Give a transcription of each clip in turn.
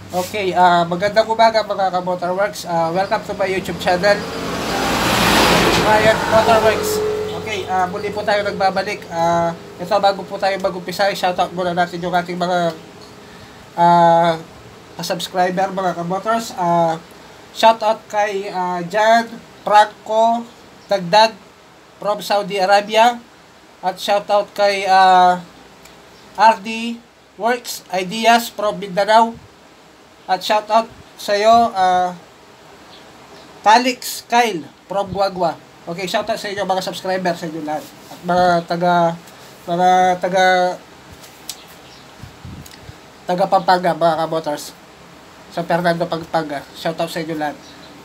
Okay, magandang umaga mga ka-Motorworks. Welcome to my YouTube channel, Ryan Motorworks. Okay, muli po tayo nagbabalik. Ito, bago po tayo mag-umpisa, shoutout muna natin yung ating mga subscriber, mga ka-Motors. Shoutout kay Jan Franco Dagdag from Saudi Arabia. At shoutout kay RD Works Ideas from Mindanao. At shoutout sa iyo, Calix Kyle from Guagua. Okay, shoutout sa inyo mga subscriber sa inyo lahat. At mga taga Pampanga, mga ka-Motors. Sa Fernando, Pampanga. Shoutout sa inyo lahat.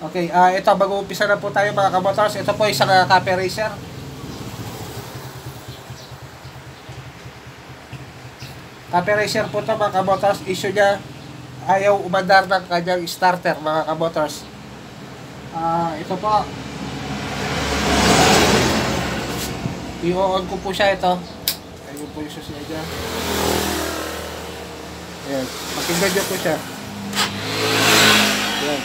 Okay, ito, mag-uumpisa na po tayo mga ka-Motors. Ito po isang copy racer. Copy racer po ito mga ka-Motors. Issue niya, ayaw umandar ng kanyang starter mga ka-Motors. Ito po, i-on ko po siya ito. Ayun po yung susunod niya. Ayan, pakinggan niyo po siya. Ayan.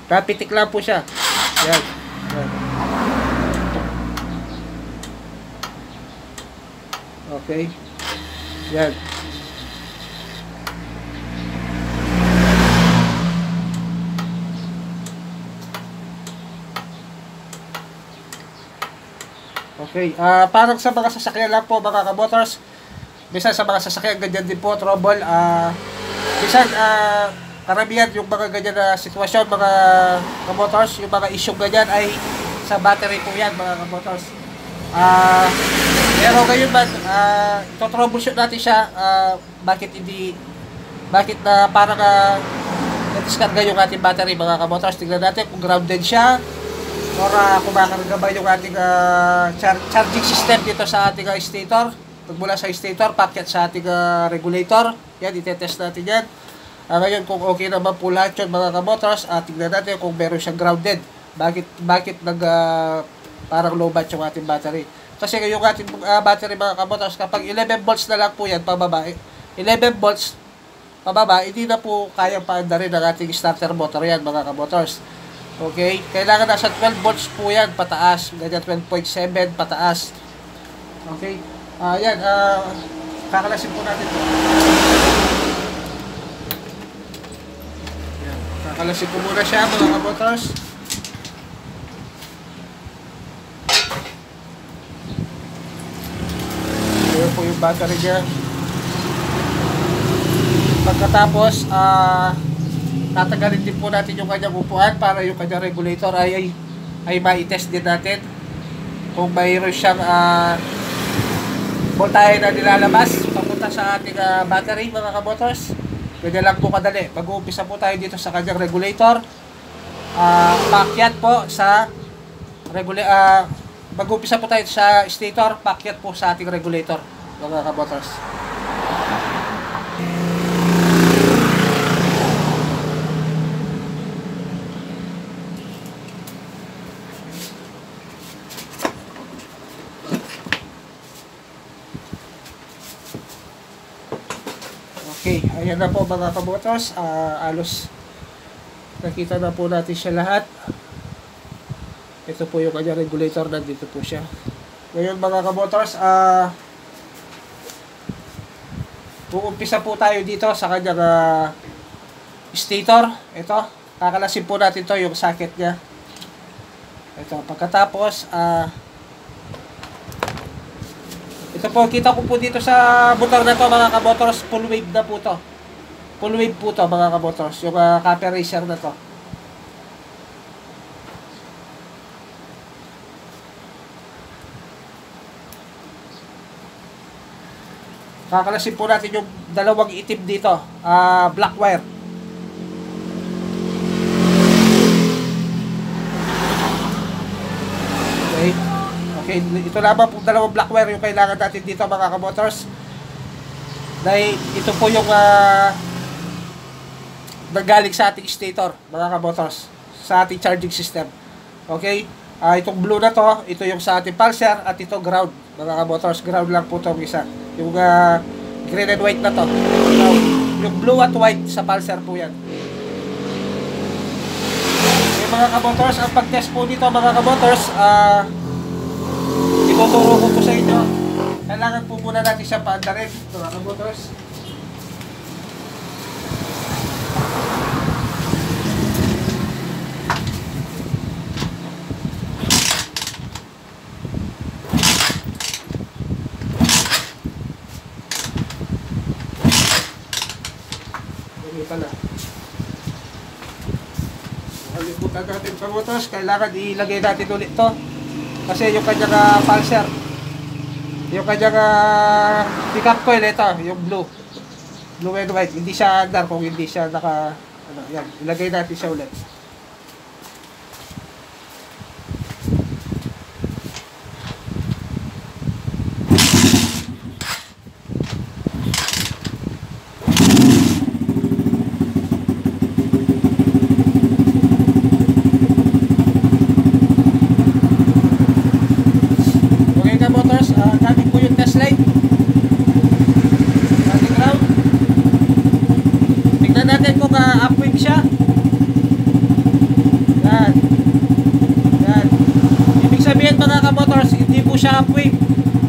Kapitik lang po siya. Ayan. Ayan. Okay. Yan. Okay. Parang sa mga sasakyan lang po mga ka-Motors. Minsan sa mga sasakyan ganyan din po, trouble. Minsan karamihan yung mga ganyan na sitwasyon mga ka-Motors, yung mga issue ganyan ay sa battery po yan mga ka-Motors. Pero ngayon man, ito troubleshoot natin siya, bakit na parang na-discarga yung ating battery mga ka-Motors. Tignan natin kung grounded siya or kumakarga ba yung ating charging system dito sa ating stator. Pagmula sa stator, packet sa ating regulator. Yan, itetest natin yan. Ngayon kung okay naman po lahat yun mga ka-Motors, tignan natin kung meron siyang grounded. Bakit parang low bat yung ating battery. Kasi yung ating battery mga ka-Motors, kapag 11 volts na lang po yan pababa, 11 volts pababa, hindi na po kayang paandarin ng ating starter motor yan mga ka-Motors. Okay? Kailangan nasa 12 volts po yan pataas. Ganyan 12.7 pataas. Okay? Yan. Kakalasin po natin po. Yan. Kakalasin po muna siya mga ka-Motors. Ayan po yung battery niya. Pagkatapos, tatagalin din po natin yung kanyang upuan para yung kanyang regulator ay ma-test din natin kung mayroon siyang voltahe na nilalabas papunta sa ating battery mga ka-Motors. Pwede lang po kadali. Mag-uumpisa po tayo dito sa kanyang regulator. Paakyat po sa mag-uumpisa po tayo sa stator, paakyat po sa ating regulator mga ka-Motors. Okay, ayan na po mga ka-Motors. Alos nakita na po natin siya lahat. Ito po yung kanyang regulator, nandito po siya. Ngayon mga ka-Motors, uumpisa po tayo dito sa kanyang stator. Ito, kakalasin po natin to yung socket niya. Ito, pagkatapos, ito po, kita ko po dito sa motor na to mga ka-Motors, full wave na po to. Full wave po to mga ka-Motors, yung copy racer na to. Kakalasin po natin yung dalawang itim dito, black wire. Okay. Okay, ito lamang po dalawang black wire yung kailangan natin dito mga ka-Motors. Dahil ito po yung nagaling sa ating stator mga ka-Motors, sa ating charging system. Okay? Itong blue na to, ito yung sa ating pulsar at ito ground mga ka-Motors. Ground lang po itong isa. Yung green and white na to. Yung blue at white sa pulsar po yan. Okay, mga kabotors, ang pag-test po dito mga kabotors, ituturo ko po sa inyo. Kailangan po muna natin siya paandarin mga kabotors. Pala. Kalimutan natin kabotors, kailangan ilagay natin ulit to kasi yung kanyang pulsar, yung kanyang pickup coil, ito yung blue and white, hindi siya andar kung hindi siya naka yan, ilagay natin siya ulit. Gamit ko yung test light. Ating ground. Tignan natin kung upwave siya. Yan. Yan. Ibig sabihin mga ka-motors, hindi po siya upwave.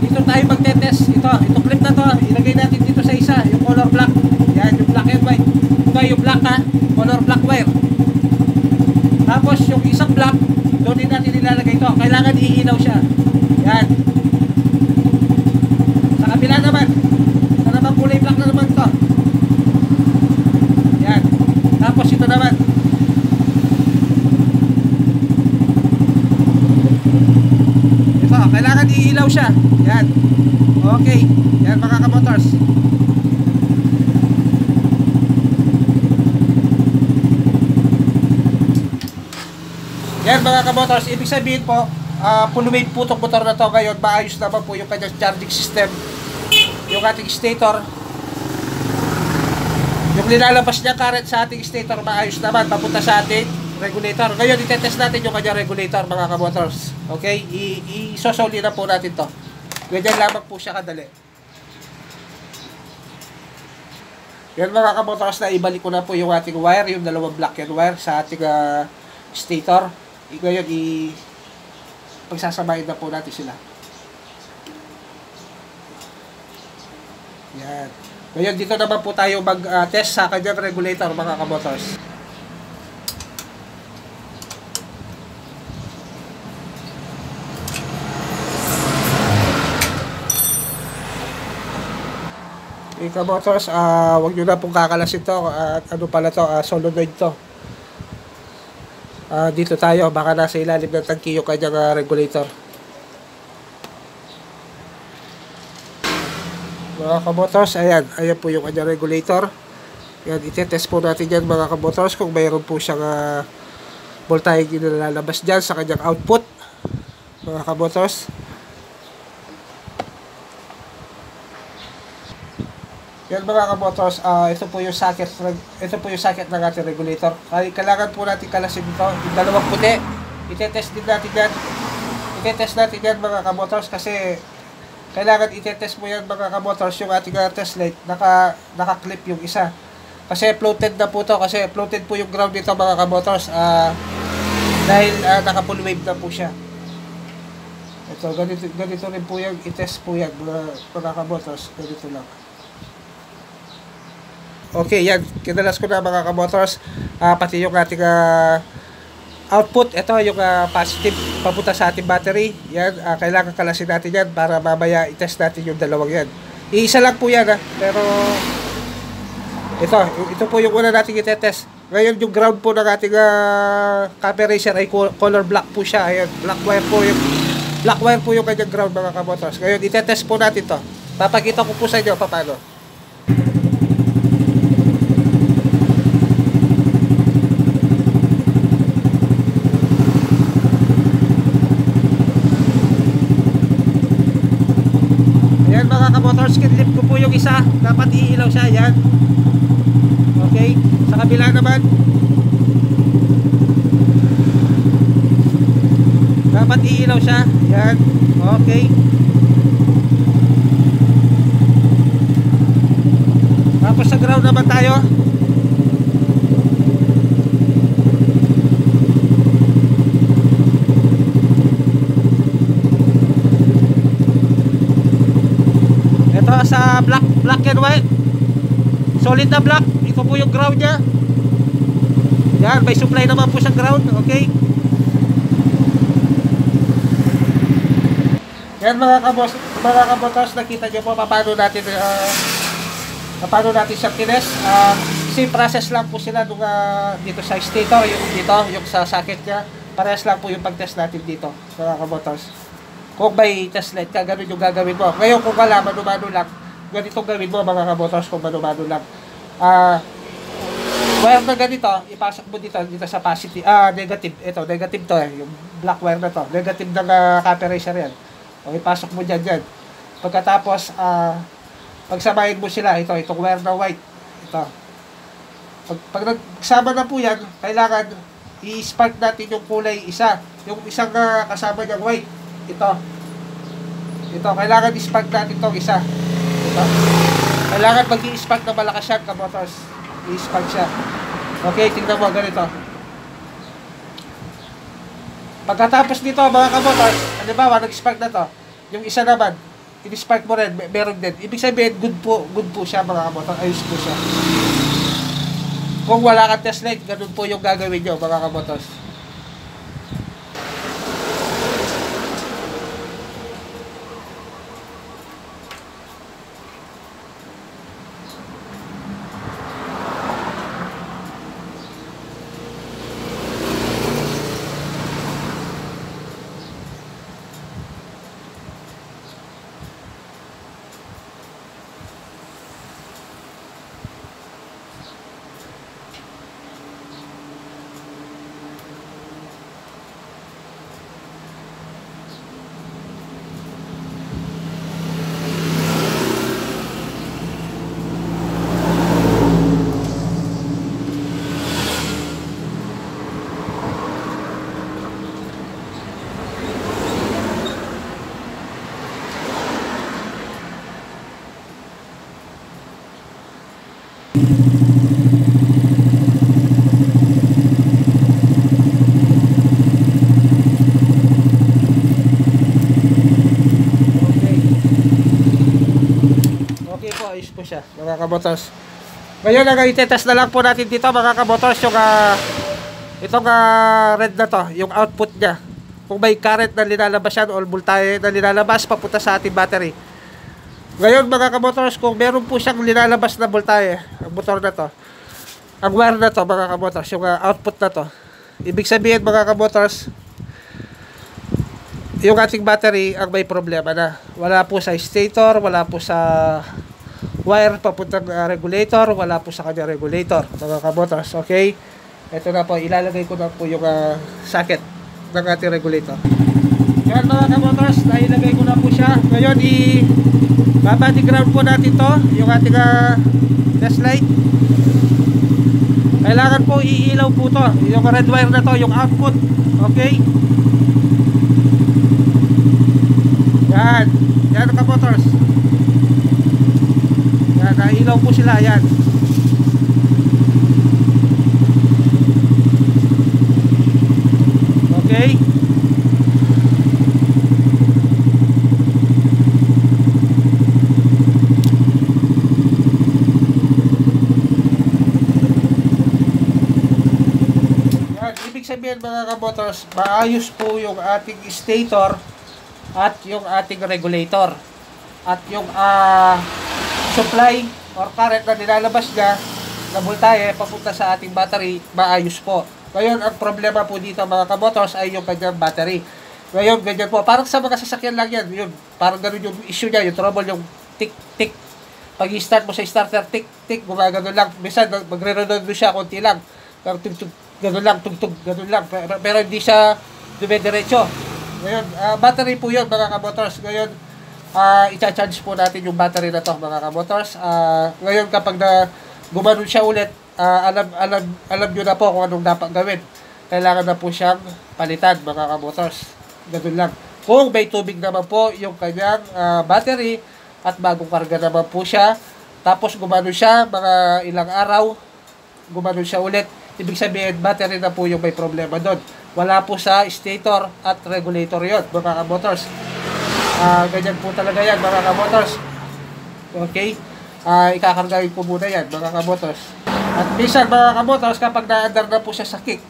Dito tayo magte-test. Ito clip na to. Ilagay natin dito sa isa. Yung color black. Yan, yung black and white. Ito yung black color black wire. Tapos yung isang black, doon din natin ilalagay ito. Kailangan iinaw siya. Yan. Kabila naman. Ito naman kulay black na naman ito. Yan. Tapos ito naman. Ito. Kailangan iilaw siya. Yan. Okay. Yan mga ka-motors. Yan mga ka-motors. Ibig sabihin po, full wave po itong motor na to. Ngayon, maayos naman po yung kanyang charging system. Yung ating stator, yung nilalabas niya current sa ating stator, maayos naman, papunta sa ating regulator. Ngayon, itetest natin yung kanyang regulator mga ka-motors. Okay? Isosoli na po natin to. Ganyan lamang po siya kadali. Yan mga ka-motors, na ibalik ko na po yung ating wire, yung dalawang black and wire sa ating stator. Ngayon, pagsasamahin na po natin sila. Yan. Ngayon, dito naman po tayo mag-test sa kanyang regulator mga ka-motors. Okay ka-motors, huwag nyo na pong kakalasin to. Ano pala to, solenoid to. Dito tayo, baka nasa ilalim ng tangki yung kanyang regulator. Mga ka-motors, ayan po yung kanyang regulator. Yan, itetest po natin yan mga ka-motors kung mayroon po siyang voltage na lalabas dyan sa kanyang output mga ka-motors. Yan mga ka-motors, ito po yung socket ng ating regulator. Kailangan po natin kalasin ito, yung dalawang puti. Itetest natin yan mga ka-motors kasi kailangan itetest mo yan mga ka-motors yung ating test light. Naka-clip yung isa. Kasi floated na po to. Kasi floated po yung ground dito mga ka-motors. Dahil naka-full wave na po siya. Ito, ganito rin po yung itest po yan mga ka-motors. Ganito lang. Okay, yan. Kinalas ko na mga ka-motors. Pati yung ating output, ito yung positive papunta sa ating battery. Yan, kailangan kalasin natin yan para mamaya i-test natin yung dalawang yan. Iisa lang po yan pero ito po yung una natin i-test. Ngayon yung ground po ng ating copper racer ay color black po siya. Ayan, black wire po yung kanyang ground mga ka-motors. Ngayon i-test po natin to. Papakita ko po sa inyo paano. Ka-motors, kinlip ko po yung isa, dapat iilaw siya, yan. Okay, sa kabila naman dapat iilaw siya, yan. Okay, ground naman tayo. Ito sa black and white. Solid na black. Ito po yung ground niya. Yan, may supply naman po sa ground. Okay. Yan mga kabotos, nakita nyo po paano natin siya kines. Same process lang po sila nung, dito sa stator, yung sa socket niya. Parehas lang po yung pag-test natin dito mga kabotos. Kung may test light ka, ganun yung gagawin mo. Ngayon kung wala, mano-mano lang, ganitong gawin mo mga kabotos kung mano-mano lang. Wire na ganito, ipasok mo dito sa positive, negative. Ito, negative to yung black wire na to. Negative ng copper eraser yan. O ipasok mo dyan. Pagkatapos, pagsamahin mo sila, itong wire na white. Ito. Pag nagsama na po yan, kailangan i-spark natin yung kulay isa. Yung isang kasama niyang white. Ito, kailangan i-spark natin itong isa. Ito. Kailangan mag-i-spark na malakas yan, kabotos. I-spark siya. Okay, tingnan mo, ganito. Pagkatapos nito, mga kabotos, halimbawa, nag-spark na to. Yung isa naman, i-spark mo rin, meron din. Ibig sabihin, good po siya, mga kabotos. Ayos po siya. Kung wala kang test light, ganun po yung gagawin nyo, mga kabotos. Ayos po siya, mga kabotos. Ngayon, itetest na lang po natin dito, mga kabotos, yung itong red na to, yung output niya. Kung may current na linalabas yan, or voltahe na linalabas, papunta sa ating battery. Ngayon, mga kabotos, kung meron po siyang linalabas na voltahe, ang motor na to, ang wire na to, mga kabotos, yung output na to, ibig sabihin, mga kabotos, yung ating battery ang may problema na. Wala po sa stator, wala po sa wire papuntang regulator, wala po sa kanya regulator, mga kabotos. Okay, ito na po, ilalagay ko na po yung socket ng ating regulator. Yan, mga kabotos, nailagay ko na po siya. Ngayon, babody ground po natin to, yung ating test light. Kailangan po iilaw po to, yung red wire na to, yung output. Okay, yan kabotos. Nailaw po sila, yan. Okay. Yan, ibig sabihin mga kabotors, maayos po yung ating stator at yung ating regulator. At yung supply or current na nilalabas niya na voltahe papunta sa ating battery, maayos po. Ngayon, ang problema po dito mga kabotors ay yung kanyang battery. Ngayon, ganyan po. Parang sa mga sasakyan lang yan. Yun, parang ganun yung issue niya, yung trouble, yung tick-tick. Pag i-start mo sa starter, tick-tick, gumagano lang. Minsan, magre-reload siya, konti lang. Tug-tug, ganun lang, tug-tug, ganun lang. Pero hindi siya dumediretso. Ngayon, battery po yun mga kabotors. Ngayon, i-charge po natin yung battery na to mga kamotors. Ngayon kapag gumanon siya ulit, alam nyo na po kung anong dapat gawin. Kailangan na po siyang palitan mga kamotors. Ganun lang. Kung may tubig naman po yung kanyang battery at bagong karga naman po siya, Tapos gumano siya, mga ilang araw, gumano siya ulit. Ibig sabihin, battery na po yung may problema doon. Wala po sa stator at regulator yon, mga ka-motors. Ganyan po talaga yan, mga ka-motors. Okay? Ikakargahin ko muna yan, mga ka-motors. At minsan, mga ka-motors, kapag na-under na po siya sa kick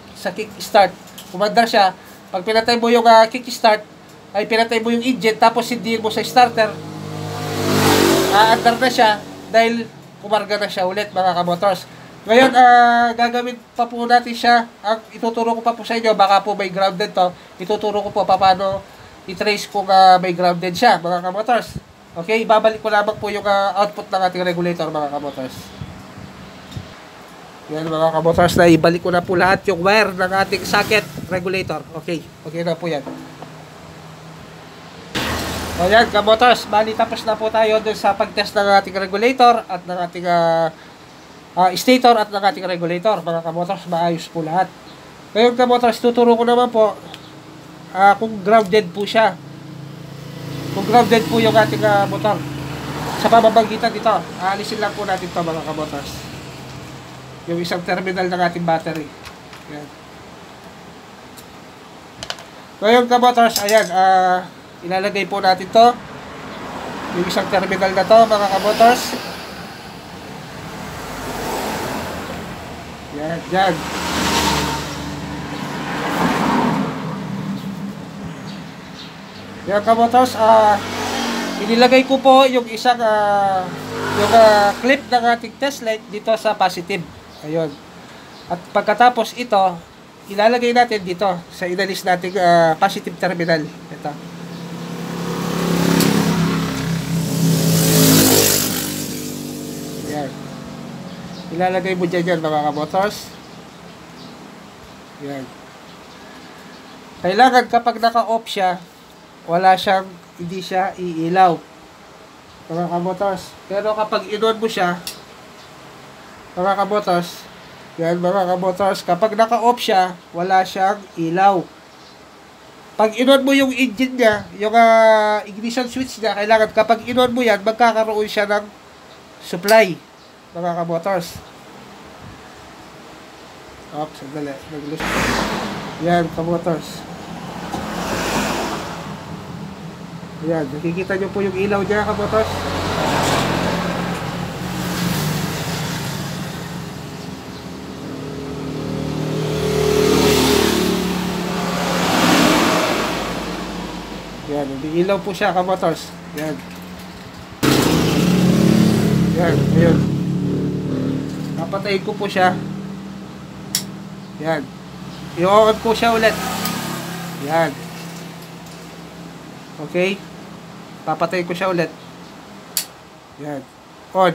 start, umandar siya, pag pinatay mo yung kick start, ay pinatay mo yung engine, tapos hindi mo sa starter, under na siya, dahil kumarga na siya ulit, mga ka-motors. Ngayon, gagawin pa po natin siya. Ang ituturo ko pa po sa inyo, baka po may grounded to. Ituturo ko po paano i-trace kung may grounded siya, mga ka-motors. Okay, babalik ko lamang po yung output ng ating regulator, mga ka-motors. Yan, mga ka-motors, na ibalik ko na po lahat yung wire ng ating socket regulator. Okay, okay na po yan. O yan, ka-motors, bali tapos na po tayo dun sa pag-test ng ating regulator at ng ating stator at ng ating regulator, mga ka-motors. Maayos po lahat. Ngayon, ka-motors, tuturo ko naman po kung grounded po siya. Kung grounded po yung ating motor. Sa pamamagitan dito, aalisin lang po natin ito, mga ka-motors. Yung isang terminal ng ating battery. Yan. Ngayon, ka-motors, ayan, ilalagay po natin to, yung isang terminal na to, mga ka-motors. Yan, yan. Yan, ka-motors, inilagay ko po yung isang clip ng ating test light dito sa positive. Ayun. At pagkatapos ito, ilalagay natin dito sa inalis nating positive terminal. Ito. Yan. Ilalagay mo dyan yan, mga ka-motors. Yan. Kailangan kapag naka-off siya, hindi siya iilaw, mga ka-motors. Pero kapag in-on mo siya, mga ka-motors, yan, mga ka-motors, kapag naka-off siya, wala siyang ilaw. Pag in-on mo yung engine niya, yung ignition switch niya, kailangan kapag in-on mo yan, magkakaroon siya ng supply, mga ka-motors. Sandali. Yan, ka-motors. Ayan, nakikita nyo po yung ilaw niya, ka-motors. Ayan, ilaw po siya, ka-motors. Ayan. Ayan, ayan. Napatayin ko po siya. Ayan. I-on ko siya ulit. Ayan. Okay. Papatayin ko siya ulit. Yan. On.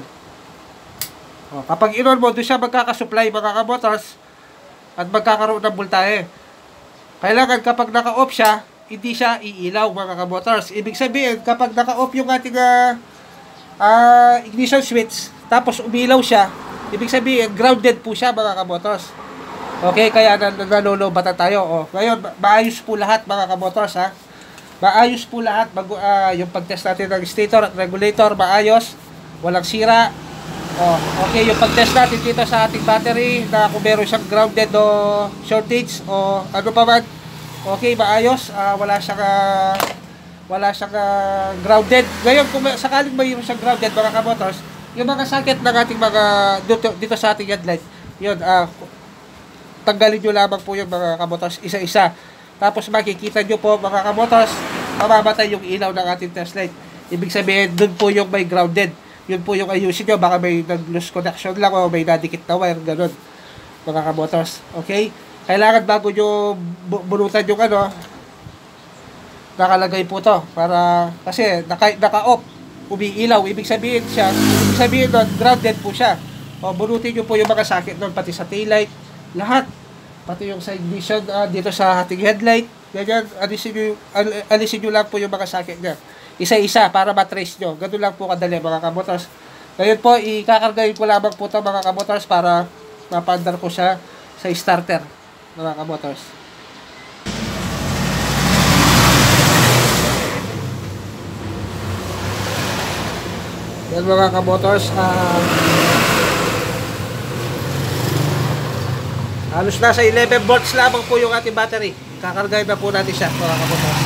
O, kapag in-on mo, doon siya magkakasupply, mga ka-motors, at magkakaroon ng voltahe. Kailangan kapag naka-off siya, hindi siya iilaw, mga ka-motors. Ibig sabihin, kapag naka-off yung ating ignition switch, tapos umilaw siya, ibig sabihin, grounded po siya, mga ka-motors. Okay, kaya nalolobatan tayo. O, ngayon, maayos po lahat, mga ka-motors, ha. Maayos po lahat, yung pag-test natin ng stator at regulator, maayos, walang sira. Okay, yung pag-test natin dito sa ating battery, na kung meron siyang grounded o shortage o ano pa man, okay, maayos, wala siyang grounded. Ngayon, kung sakaling mayroon siyang grounded, mga ka-motors, yung mga socket ng ating mga, dito sa ating headlight, yun, tanggalin nyo lamang po yung mga ka-motors, isa-isa. Tapos makikita nyo po, mga ka-motors, mamamatay yung ilaw ng ating test light. Ibig sabihin, dun po yung may grounded. Yun po yung ayusin nyo. Baka may nag-loose connection lang o may nadikit na wire, ganun, mga ka-motors. Okay? Kailangan bago nyo bunutan yung nakalagay po to. Kasi naka-off, umiilaw. Ibig sabihin doon, grounded po siya. O, bunutin nyo po yung mga socket doon, pati sa taillight, lahat. Pati yung sa ignition, dito sa ating headlight, ganyan, alisin nyo lang po yung mga socket niya. Isa-isa, para matrace nyo. Ganun lang po kadali, mga ka-motors. Ngayon po, ikakargahin ko lamang po ito, mga ka-motors, para mapandar ko siya sa starter, mga ka-motors. Yan mga kamotors, halos nasa 11 volts lamang po yung ating battery. Kakargahin na po natin siya mga kamotors.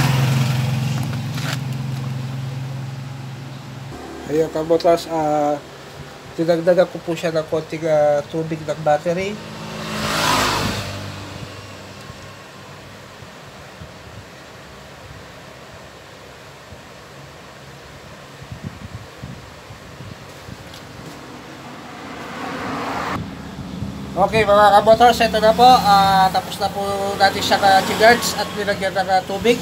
Ayan kamotors, dinagdagan ko po siya ng konting tubig ng battery. Okay mga kamotors, ito na po, tapos na po natin siya ka-charge at nilagyan ng tubig.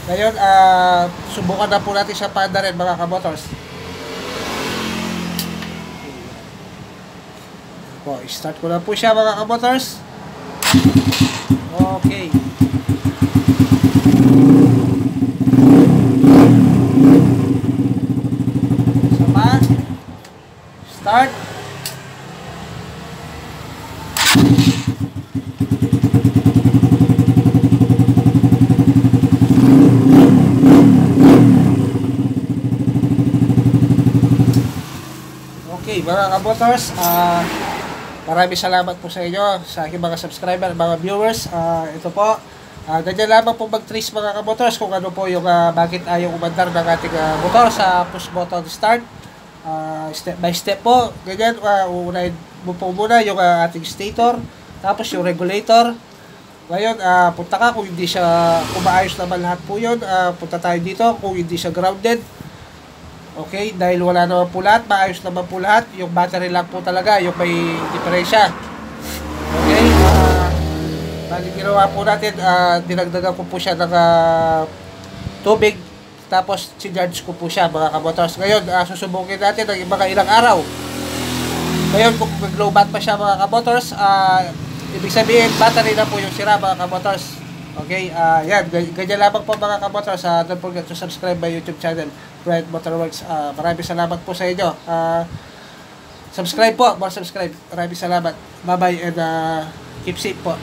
Ngayon, subukan na po natin siya paanda rin mga kamotors. Start ko na po siya mga kamotors. Okay. Sama. Start. Okay, mga kabotors, maraming salamat po sa inyo, sa aking mga subscriber, mga viewers. Ito po, ganyan lamang po mag-trace mga kabotors kung ano po yung bakit ayaw umandar ng ating motor sa push button start. Step by step po, ganyan, uunahin mo po muna yung ating stator, tapos yung regulator. Ngayon, punta ka kung hindi siya, kung maayos naman lahat po yun, punta tayo dito kung hindi siya grounded. Okay, dahil wala naman po lahat, maayos naman po lahat, yung battery lang po talaga, yung may diferensya. Okay, bali ginawa po natin, dinagdagan ko po siya ng tubig, tapos sinarge ko po siya mga kamotors. Ngayon, susubukin natin ng mga ilang araw. Ngayon, kung mag-low bat pa siya mga kamotors, ibig sabihin, battery na po yung sira mga kamotors. Okay, yan, ganyan lamang po mga kamotors. Don't forget to subscribe my YouTube channel, Bright Motorworks. Maraming salamat po sa inyo. Subscribe po, more subscribe. Maraming salamat. Bye-bye and keep safe po.